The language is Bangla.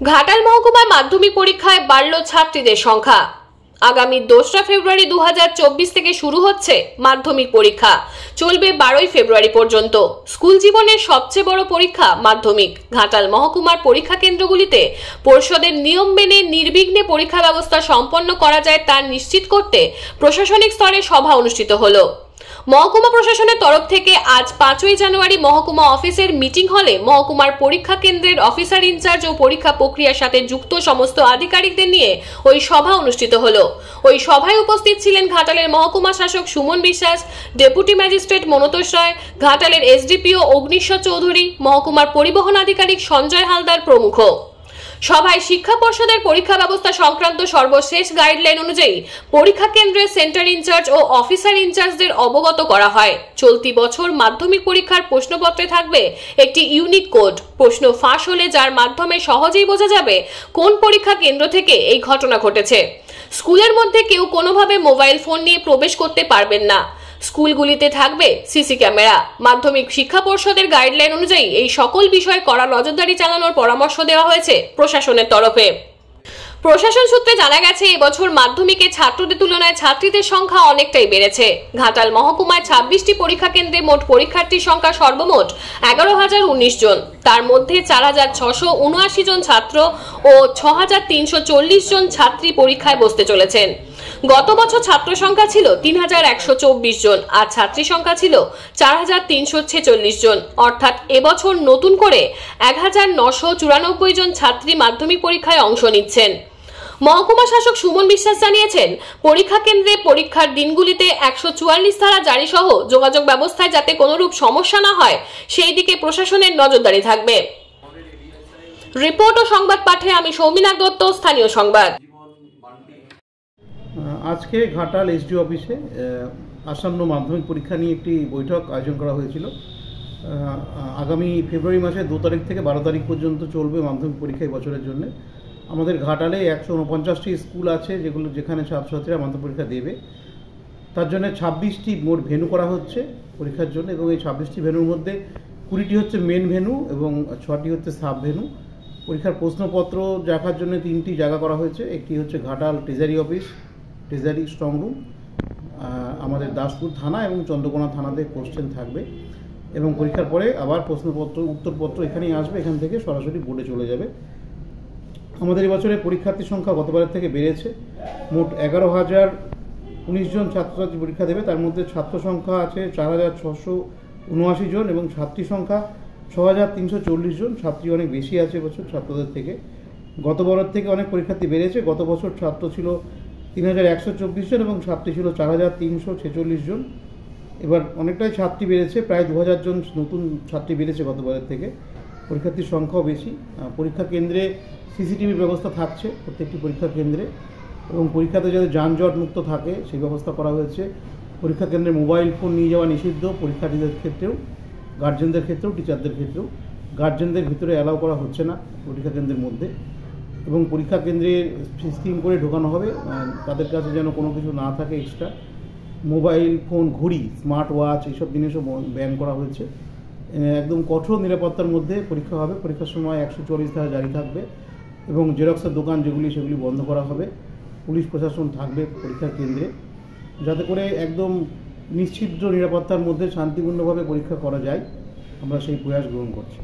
ঘাটাল মহকুমায় মাধ্যমিক পরীক্ষায় বাড়ল ছাত্রীদের সংখ্যা। আগামী 2রা ফেব্রুয়ারি 2024 থেকে শুরু হচ্ছে মাধ্যমিক পরীক্ষা, চলবে 12ই ফেব্রুয়ারি পর্যন্ত। স্কুল জীবনের সবচেয়ে বড় পরীক্ষা মাধ্যমিক। ঘাটাল মহকুমার পরীক্ষা কেন্দ্রগুলিতে পর্ষদের নিয়ম মেনে নির্বিঘ্নে পরীক্ষা ব্যবস্থা সম্পন্ন করা যায় তা নিশ্চিত করতে প্রশাসনিক স্তরে সভা অনুষ্ঠিত হলো। মহকুমা প্রশাসনের তরফ থেকে আজ 5ই জানুয়ারি মহকুমা অফিসের মিটিং হলে মহকুমার পরীক্ষা কেন্দ্রের অফিসার ইনচার্জ ও পরীক্ষা প্রক্রিয়ার সাথে যুক্ত সমস্ত আধিকারিকদের নিয়ে ওই সভা অনুষ্ঠিত হলো। ওই সভায় উপস্থিত ছিলেন ঘাটালের মহকুমা শাসক সুমন বিশ্বাস, ডেপুটি ম্যাজিস্ট্রেট মনতোষ রায়, ঘাটালের এসডিপিও অগ্নিশ্বর চৌধুরী, মহকুমার পরিবহন আধিকারিক সঞ্জয় হালদার প্রমুখ। সভায় শিক্ষা পর্ষদের পরীক্ষা ব্যবস্থা সংক্রান্ত সর্বশেষ গাইডলাইন অনুযায়ী পরীক্ষা কেন্দ্রের সেন্টার ইনচার্জ ও অফিসার ইনচার্জদের অবগত করা হয়। চলতি বছর মাধ্যমিক পরীক্ষার প্রশ্নপত্রে থাকবে একটি ইউনিক কোড। প্রশ্ন ফাঁস হলে যার মাধ্যমে সহজেই বোঝা যাবে কোন পরীক্ষা কেন্দ্র থেকে এই ঘটনা ঘটেছে। স্কুলের মধ্যে কেউ কোনোভাবে মোবাইল ফোন নিয়ে প্রবেশ করতে পারবেন না। স্কুলগুলিতে থাকবে সিসি ক্যামেরা। মাধ্যমিক শিক্ষা পর্ষদের গাইডলাইন অনুযায়ী এই সকল বিষয়ে কড়া নজরদারি চালানোর পরামর্শ দেওয়া হয়েছে প্রশাসনের তরফে। প্রশাসন সূত্রে জানা গেছে, এবছর মাধ্যমিকে ছাত্রদের তুলনায় ছাত্রীদের সংখ্যা অনেকটাই বেড়েছে। ঘাটাল মহকুমায় 26টি পরীক্ষা কেন্দ্রে মোট পরীক্ষার্থীর সংখ্যা সর্বমোট 11,019 জন। তার মধ্যে 4,679 জন ছাত্র ও 6,340 জন ছাত্রী পরীক্ষায় বসতে চলেছেন। গত বছর ছাত্র সংখ্যা ছিল 3,124 জন আর ছাত্রী সংখ্যা ছিল 4,346 জন। অর্থাৎ এবছর নতুন করে 1,994 জন ছাত্রী মাধ্যমিক পরীক্ষায় অংশ নিচ্ছেন। মহকুমা শাসক সুমন বিশ্বাস জানিয়েছেন, পরীক্ষা কেন্দ্রে পরীক্ষার দিনগুলিতে 144 ধারা জারি সহ যোগাযোগ ব্যবস্থায় যাতে কোনোরূপ সমস্যা না হয় সেই দিকে প্রশাসনের নজরদারি থাকবে। রিপোর্ট ও সংবাদ পাঠে আমি সৌমিনাথ দত্ত, স্থানীয় সংবাদ। আজকে ঘাটাল এসডি অফিসে আসন্ন মাধ্যমিক পরীক্ষা নিয়ে একটি বৈঠক আয়োজন করা হয়েছিল। আগামী ফেব্রুয়ারি মাসের 2 তারিখ থেকে 12 তারিখ পর্যন্ত চলবে মাধ্যমিক পরীক্ষা এই বছরের জন্য। আমাদের ঘাটালে 149টি স্কুল আছে যেখানে ছাত্রছাত্রীরা মাধ্যমিক পরীক্ষা দেবে। তার জন্য 26টি মোট ভেন্যু করা হচ্ছে পরীক্ষার জন্য, এবং এই 26টি ভেন্যুর মধ্যে 20টি হচ্ছে মেন ভেন্যু এবং 6টি হচ্ছে সাব ভেন্যু। পরীক্ষার প্রশ্নপত্র রাখার জন্য 3টি জায়গা করা হয়েছে। একটি হচ্ছে Ghatal treasury office, treasury strong room, আমাদের দাসপুর থানা এবং চন্দ্রকোনা থানাতে কোশ্চেন থাকবে, এবং পরীক্ষার পরে আবার প্রশ্নপত্র উত্তরপত্র এখানেই আসবে, এখান থেকে সরাসরি বোর্ডে চলে যাবে। আমাদের এবছরে পরীক্ষার্থীর সংখ্যা গতবারের থেকে বেড়েছে। মোট 11,019 জন ছাত্রছাত্রী পরীক্ষা দেবে। তার মধ্যে ছাত্র সংখ্যা আছে 4,679 জন এবং ছাত্রী সংখ্যা 6,340 জন। ছাত্রী অনেক বেশি আছে এবছর ছাত্রদের থেকে। গতবারের থেকে অনেক পরীক্ষার্থী বেড়েছে। গত বছর ছাত্র ছিল 3,124 জন এবং ছাত্রী ছিল 4,346 জন। এবার অনেকটাই ছাত্রী বেড়েছে, প্রায় 2,000 জন নতুন ছাত্রী বেড়েছে গতবারের থেকে। পরীক্ষার্থীর সংখ্যাও বেশি। পরীক্ষা কেন্দ্রে সিসিটিভির ব্যবস্থা থাকছে প্রত্যেকটি পরীক্ষা কেন্দ্রে, এবং পরীক্ষাতে যাতে যানজট মুক্ত থাকে সেই ব্যবস্থা করা হয়েছে। পরীক্ষা কেন্দ্রে মোবাইল ফোন নিয়ে যাওয়া নিষিদ্ধ, পরীক্ষার্থীদের ক্ষেত্রেও, গার্জেনদের ক্ষেত্রেও, টিচারদের ক্ষেত্রেও। গার্জেনদের ভিতরে অ্যালাউ করা হচ্ছে না পরীক্ষা কেন্দ্রের মধ্যে, এবং পরীক্ষা কেন্দ্রে সিস্টেম করে ঢোকানো হবে। তাদের কাছে যেন কোনো কিছু না থাকে এক্সট্রা। মোবাইল ফোন, ঘড়ি, স্মার্ট ওয়াচ এইসব জিনিসও ব্যান করা হয়েছে। একদম কঠোর নিরাপত্তার মধ্যে পরীক্ষা হবে। পরীক্ষার সময় 144 ধারা জারি থাকবে, এবং জেরক্সের দোকান সেগুলি বন্ধ করা হবে। পুলিশ প্রশাসন থাকবে পরীক্ষার কেন্দ্রে, যাতে করে একদম নিশ্চিদ্র নিরাপত্তার মধ্যে শান্তিপূর্ণভাবে পরীক্ষা করা যায়। আমরা সেই প্রয়াস গ্রহণ করছি।